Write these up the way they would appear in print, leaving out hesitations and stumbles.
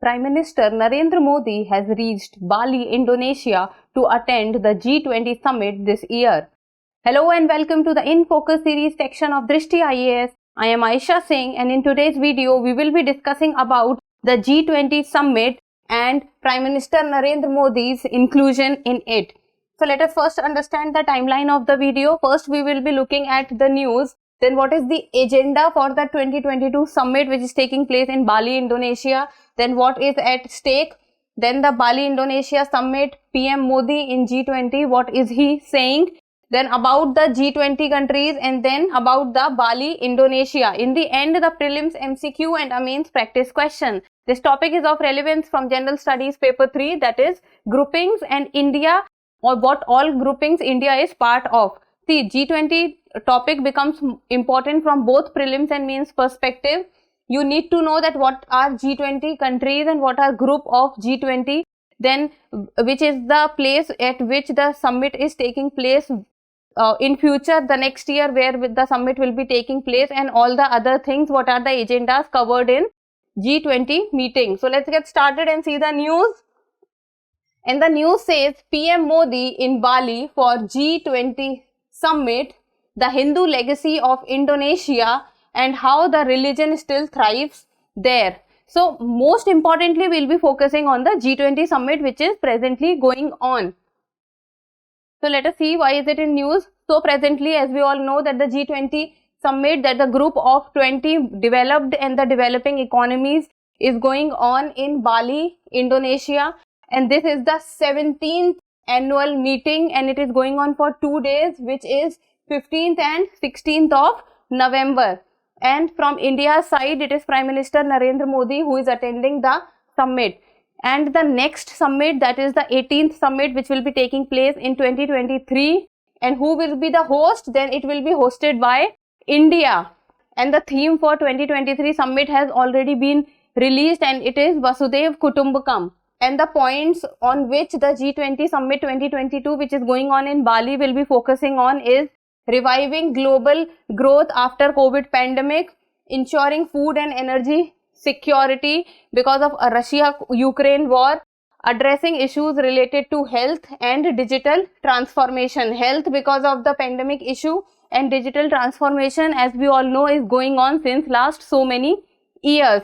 Prime Minister Narendra Modi has reached Bali, Indonesia to attend the G20 summit this year. Hello and welcome to the In Focus series section of Drishti IAS. I am Aisha Singh, and in today's video we will be discussing about the G20 summit and Prime Minister Narendra Modi's inclusion in it. So let us first understand the timeline of the video. First we will be looking at the news. Then what is the agenda for the 2022 summit which is taking place in Bali, Indonesia. Then what is at stake. Then the Bali, Indonesia summit, PM Modi in G20, what is he saying. Then about the G20 countries, and then about the Bali, Indonesia. In the end, the prelims MCQ and a mains practice question. This topic is of relevance from General Studies paper 3, that is groupings and India, or what all groupings India is part of. See, G20 topic becomes important from both prelims and mains perspective. You need to know that what are G20 countries and what are group of G20, then which is the place at which the summit is taking place in future, the next year where the summit will be taking place, and all the other things, what are the agendas covered in G20 meeting. So let's get started and see the news. And the news says PM Modi in Bali for G20 summit, the Hindu legacy of Indonesia and how the religion still thrives there. So most importantly, we'll be focusing on the G20 summit which is presently going on. So let us see why is it in news. So presently, as we all know, that the G20 summit, that the group of 20 developed and the developing economies is going on in Bali, Indonesia, and this is the 17th annual meeting and it is going on for 2 days, which is 15th and 16th of November. And from India's side, it is Prime Minister Narendra Modi who is attending the summit. And the next summit, that is the 18th summit, which will be taking place in 2023. And who will be the host? Then it will be hosted by India. And the theme for 2023 summit has already been released and it is Vasudhaiv Kutumbakam. And the points on which the G20 summit 2022, which is going on in Bali, will be focusing on is reviving global growth after COVID pandemic, ensuring food and energy security because of a Russia-Ukraine war, addressing issues related to health and digital transformation. Health because of the pandemic issue, and digital transformation, as we all know, is going on since last so many years.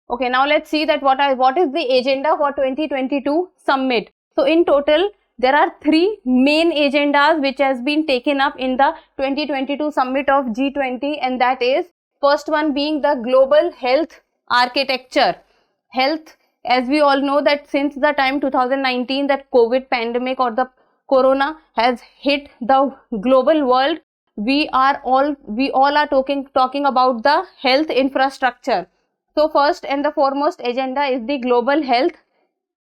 Okay, now let's see that what is the agenda for 2022 summit. So in total, there are 3 main agendas which has been taken up in the 2022 summit of G20, and that is first one being the global health architecture. Health, as we all know, that since the time 2019 that COVID pandemic or the corona has hit the global world, we all are talking about the health infrastructure. So first and the foremost agenda is the global health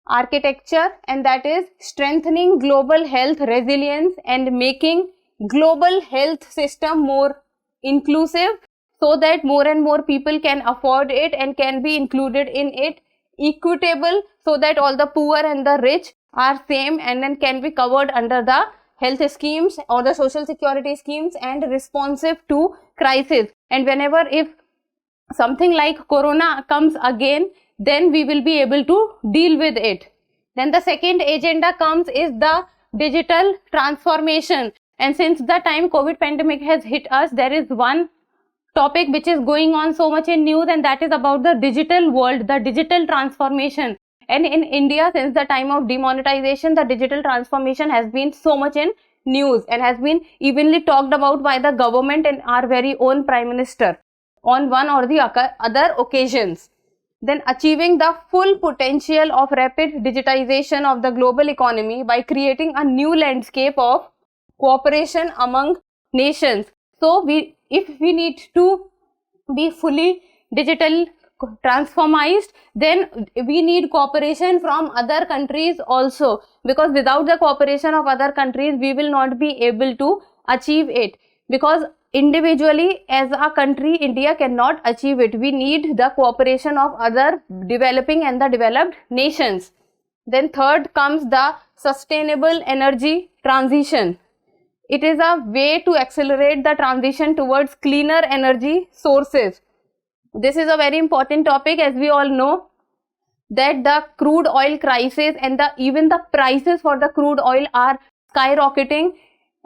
architecture, and that is strengthening global health resilience and making global health system more inclusive so that more and more people can afford it and can be included in it, equitable so that all the poor and the rich are same and then can be covered under the health schemes or the social security schemes, and responsive to crisis. And whenever if something like corona comes again, then we will be able to deal with it. Then the second agenda comes is the digital transformation. And since the time COVID pandemic has hit us, there is one topic which is going on so much in news, and that is about the digital world, the digital transformation. And in India, since the time of demonetization, the digital transformation has been so much in news and has been evenly talked about by the government and our very own Prime Minister on one or the other occasions. Then achieving the full potential of rapid digitization of the global economy by creating a new landscape of cooperation among nations. So if we need to be fully digital transformized, then we need cooperation from other countries also, because without the cooperation of other countries we will not be able to achieve it, because individually as a country India cannot achieve it. We need the cooperation of other developing and the developed nations. Then third comes the sustainable energy transition. It is a way to accelerate the transition towards cleaner energy sources. this is a very important topic, as we all know that the crude oil crisis and even the prices for the crude oil are skyrocketing,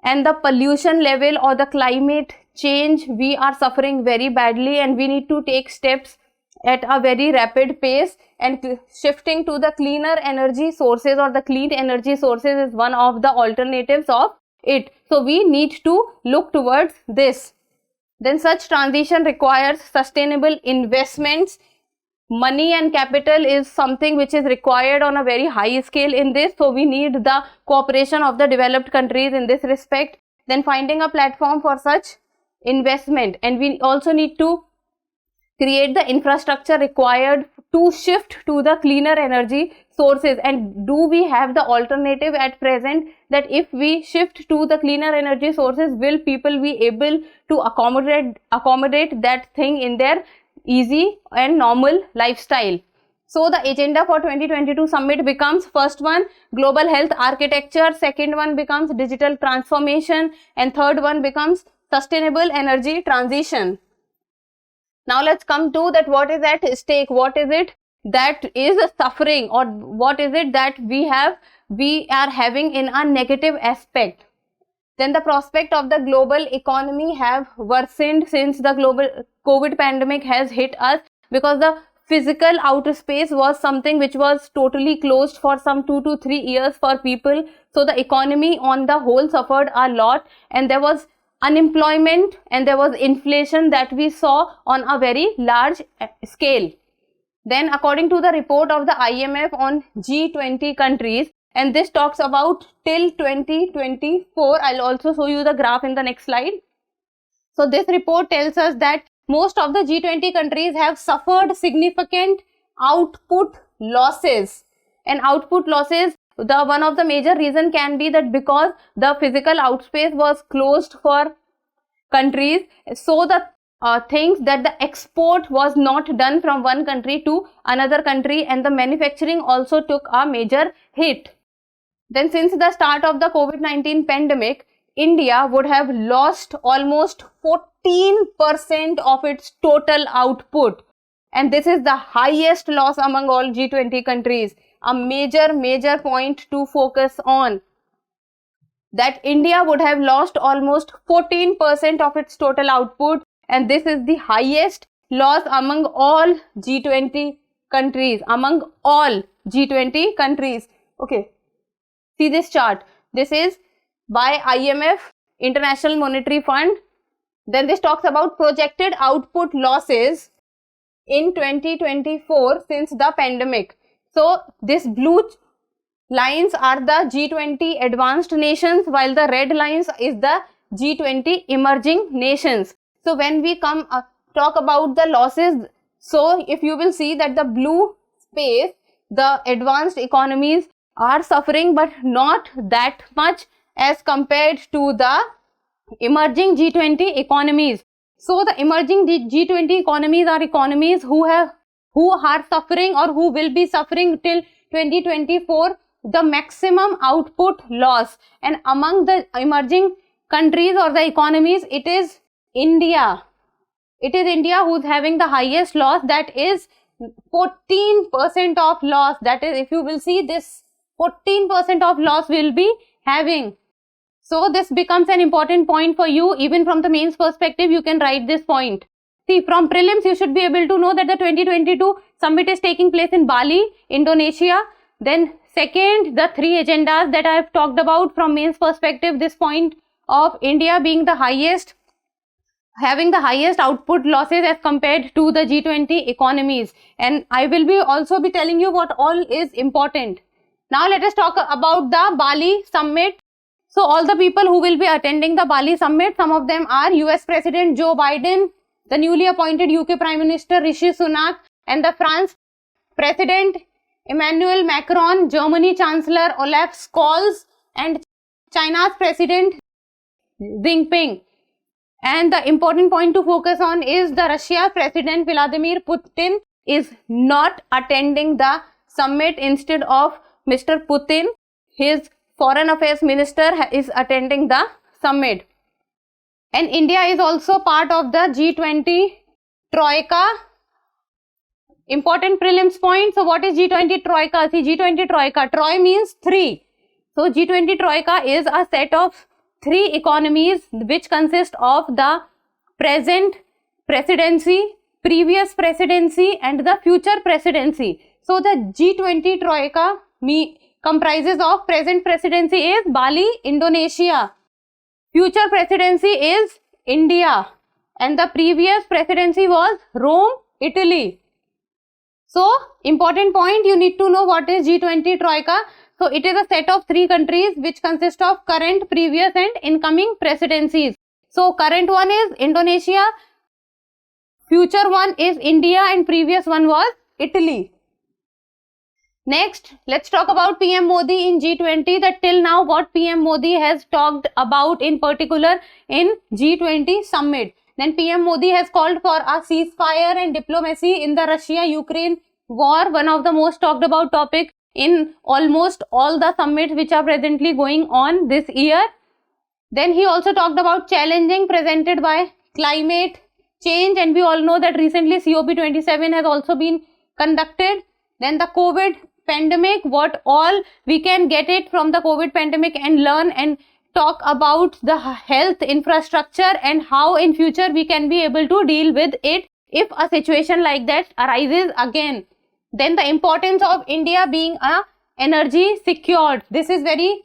and the pollution level or the climate change, we are suffering very badly, and we need to take steps at a very rapid pace, and shifting to the cleaner energy sources or the clean energy sources is one of the alternatives of it. So we need to look towards this. Then such transition requires sustainable investments. Money and capital is something which is required on a very high scale in this, so we need the cooperation of the developed countries in this respect. Then finding a platform for such investment, and we also need to create the infrastructure required to shift to the cleaner energy sources. And do we have the alternative at present, that if we shift to the cleaner energy sources, will people be able to accommodate that thing in their easy and normal lifestyle? So the agenda for 2022 summit becomes: first one, global health architecture; second one becomes digital transformation; and third one becomes sustainable energy transition. Now let's come to that, what is at stake, what is it that is suffering, or what is it that we are having in a negative aspect. Then the prospect of the global economy have worsened since the global COVID pandemic has hit us, because the physical outer space was something which was totally closed for some 2 to 3 years for people. So the economy on the whole suffered a lot, and there was unemployment and there was inflation that we saw on a very large scale. Then according to the report of the IMF on G20 countries, and this talks about till 2024, I'll also show you the graph in the next slide. So this report tells us that most of the G20 countries have suffered significant output losses, and output losses, the one of the major reason can be that because the physical outspace was closed for countries, so the things that the export was not done from one country to another country, and the manufacturing also took a major hit. Then since the start of the COVID-19 pandemic, India would have lost almost 14% of its total output, and this is the highest loss among all G20 countries. A major point to focus on, that India would have lost almost 14% of its total output, and this is the highest loss among all G20 countries, Okay, see this chart. This is by IMF, International Monetary Fund. Then this talks about projected output losses in 2024 since the pandemic. So this blue lines are the G20 advanced nations, while the red lines is the G20 emerging nations. So when we talk about the losses, so if you will see that the blue space, the advanced economies are suffering, but not that much as compared to the emerging G20 economies. So the emerging G20 economies are economies who are suffering, or who will be suffering till 2024 the maximum output loss. And among the emerging countries or the economies, it is India. It is India who is having the highest loss, that is 14% of loss. That is, if you will see, this 14% of loss will be having. So this becomes an important point for you. Even from the mains perspective, you can write this point. See, from prelims, you should be able to know that the 2022 summit is taking place in Bali, Indonesia. Then second, the three agendas that I have talked about from mains perspective, this point of India being the highest, having the highest output losses as compared to the G20 economies. And I will be also be telling you what all is important. Now let us talk about the Bali summit. So all the people who will be attending the Bali summit, some of them are US President Joe Biden, the newly appointed UK Prime Minister Rishi Sunak, and the France President Emmanuel Macron, Germany Chancellor Olaf Scholz, and China's President Xi Jinping. And the important point to focus on is the Russia President Vladimir Putin is not attending the summit. Instead of Mr. Putin, his Foreign Affairs Minister is attending the summit. And India is also part of the G20 Troika, Important prelims point. So what is G20 Troika? See, G20 Troika, Troy means 3. So G20 Troika is a set of 3 economies which consist of the present presidency, previous presidency and the future presidency. So the G20 Troika comprises of present presidency is Bali, Indonesia. Future presidency is India. And the previous presidency was Rome, Italy. So, important point, you need to know what is G20 Troika. So, it is a set of 3 countries which consist of current, previous and incoming presidencies. So, current one is Indonesia, future one is India and previous one was Italy. Next, let's talk about PM Modi in G20, that till now what PM Modi has talked about in particular in G20 summit. Then PM Modi has called for a ceasefire and diplomacy in the Russia-Ukraine war, one of the most talked about topic in almost all the summits which are presently going on this year. Then he also talked about challenging presented by climate change, and we all know that recently COP27 has also been conducted. Then the COVID pandemic, what all we can get it from the COVID pandemic and learn and talk about the health infrastructure and how in future we can be able to deal with it if a situation like that arises again. Then the importance of India being a energy secured. This is very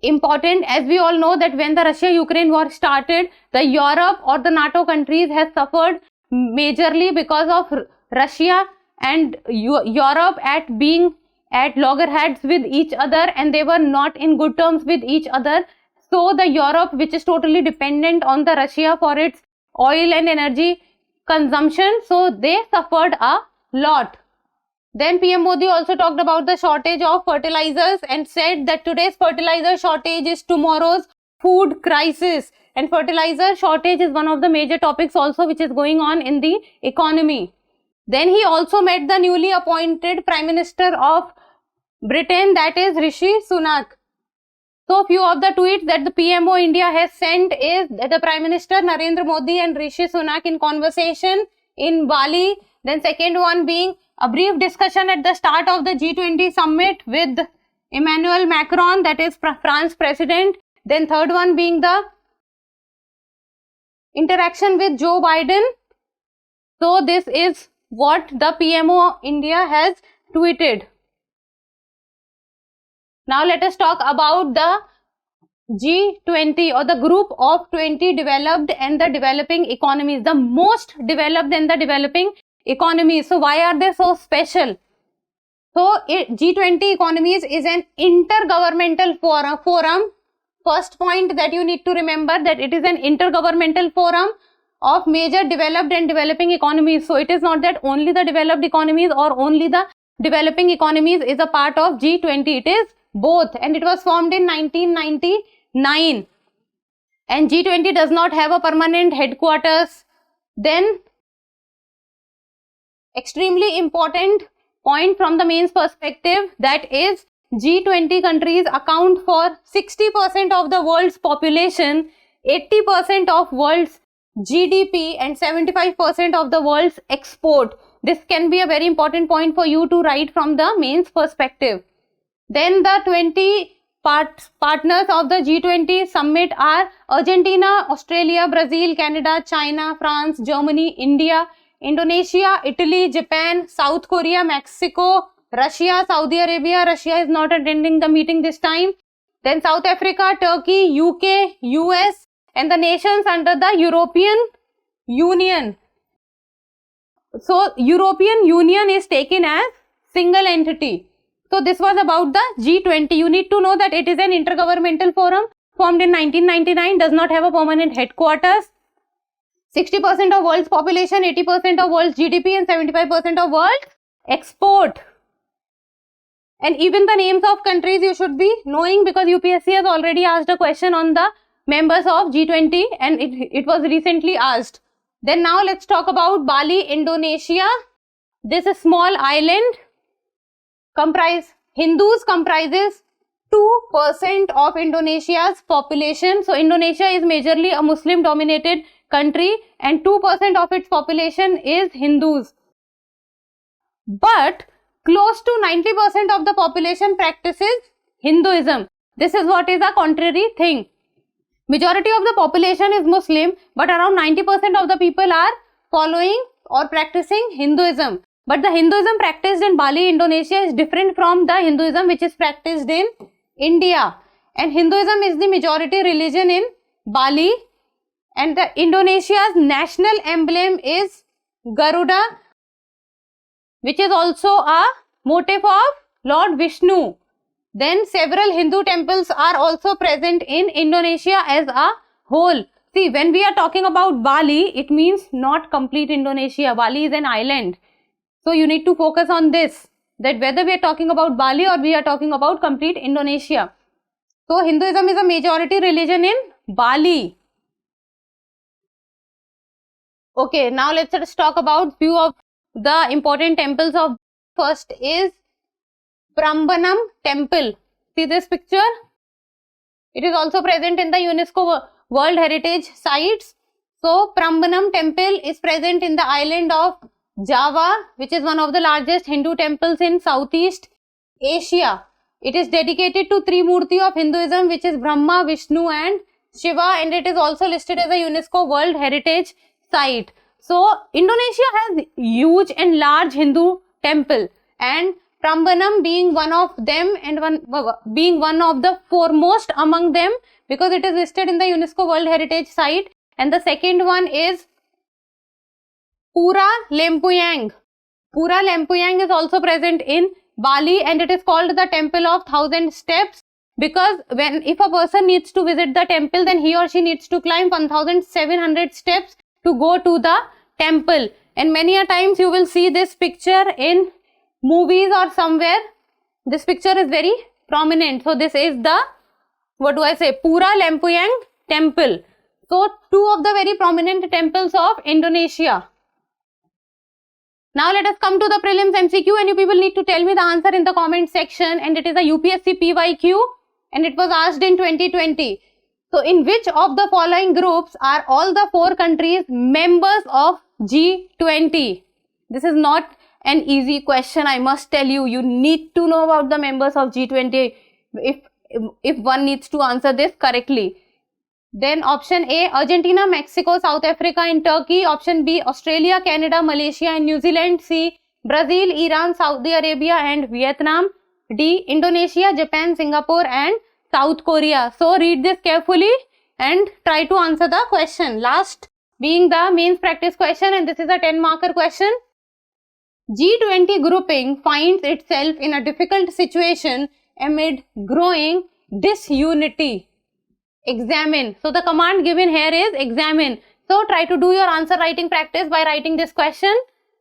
important, as we all know that when the Russia-Ukraine war started, the Europe or the NATO countries has suffered majorly because of Russia and Europe at being at loggerheads with each other, and they were not in good terms with each other. So the Europe, which is totally dependent on the Russia for its oil and energy consumption, so they suffered a lot. Then PM Modi also talked about the shortage of fertilizers and said that today's fertilizer shortage is tomorrow's food crisis, and fertilizer shortage is one of the major topics also which is going on in the economy. Then he also met the newly appointed Prime Minister of Britain, that is Rishi Sunak. So few of the tweets that the PMO India has sent is that the Prime Minister Narendra Modi and Rishi Sunak in conversation in Bali. Then second one being a brief discussion at the start of the G20 summit with Emmanuel Macron, that is France president. Then third one being the interaction with Joe Biden. So this is what the PMO India has tweeted. Now let us talk about the G20 or the group of 20 developed and the developing economies, the most developed and the developing economies. So why are they so special? So G20 economies is an intergovernmental forum. First point that you need to remember, that it is an intergovernmental forum of major developed and developing economies. So it is not that only the developed economies or only the developing economies is a part of G20. It is both, and it was formed in 1999, and G20 does not have a permanent headquarters. Then extremely important point from the mains perspective, that is G20 countries account for 60% of the world's population, 80% of world's GDP and 75% of the world's export. This can be a very important point for you to write from the mains perspective. Then the 20 partners of the G20 summit are Argentina, Australia, Brazil, Canada, China, France, Germany, India, Indonesia, Italy, Japan, South Korea, Mexico, Russia, Saudi Arabia. Russia is not attending the meeting this time. Then South Africa, Turkey, UK, US, and the nations under the European Union. So European Union is taken as single entity. So this was about the G20. You need to know that it is an intergovernmental forum formed in 1999, does not have a permanent headquarters. 60% of world's population, 80% of world's GDP and 75% of world's export. And even the names of countries you should be knowing, because UPSC has already asked a question on the members of G20 and it was recently asked. Then now let's talk about Bali, Indonesia. This is small island. Hindus comprises 2% of Indonesia's population. So Indonesia is majorly a Muslim dominated country and 2% of its population is Hindus. but close to 90% of the population practices Hinduism. This is what is a contrary thing. Majority of the population is Muslim, but around 90% of the people are following or practicing Hinduism. But the Hinduism practiced in Bali, Indonesia is different from the Hinduism which is practiced in India. And Hinduism is the majority religion in Bali. And the Indonesia's national emblem is Garuda, which is also a motif of Lord Vishnu. Then several Hindu temples are also present in Indonesia as a whole. See, when we are talking about Bali, it means not complete Indonesia. Bali is an island. So you need to focus on this, that whether we are talking about Bali or we are talking about complete Indonesia. So Hinduism is a majority religion in Bali. Okay, now let's just talk about few of the important temples of. First is Prambanam temple. See this picture? It is also present in the UNESCO World Heritage Sites. So Prambanam temple is present in the island of Java, which is one of the largest Hindu temples in Southeast Asia. It is dedicated to Trimurti of Hinduism, which is Brahma, Vishnu and Shiva, and it is also listed as a UNESCO World Heritage Site. So Indonesia has huge and large Hindu temple, and Prambanam being one of them and being one of the foremost among them, because it is listed in the UNESCO World Heritage Site. And the second one is Pura Lempuyang. Pura Lempuyang is also present in Bali, and it is called the Temple of Thousand Steps, because if a person needs to visit the temple, then he or she needs to climb 1700 steps to go to the temple. And many a times you will see this picture in movies or somewhere. This picture is very prominent. So this is the, Pura Lempuyang temple. So two of the very prominent temples of Indonesia. Now let us come to the prelims MCQ, and you people need to tell me the answer in the comment section, and it is a UPSC PYQ and it was asked in 2020. So in which of the following groups are all the 4 countries members of G20? This is not an easy question, I must tell you. You need to know about the members of G20 if one needs to answer this correctly. Then option A, Argentina, Mexico, South Africa and Turkey. Option B, Australia, Canada, Malaysia and New Zealand. C, Brazil, Iran, Saudi Arabia and Vietnam. D, Indonesia, Japan, Singapore and South Korea. So read this carefully and try to answer the question. Last being the mains practice question, and this is a 10-marker question. G20 grouping finds itself in a difficult situation amid growing disunity. Examine. So the command given here is examine. So try to do your answer writing practice by writing this question.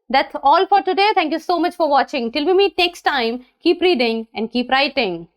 That's all for today. Thank you so much for watching. Till we meet next time, keep reading and keep writing.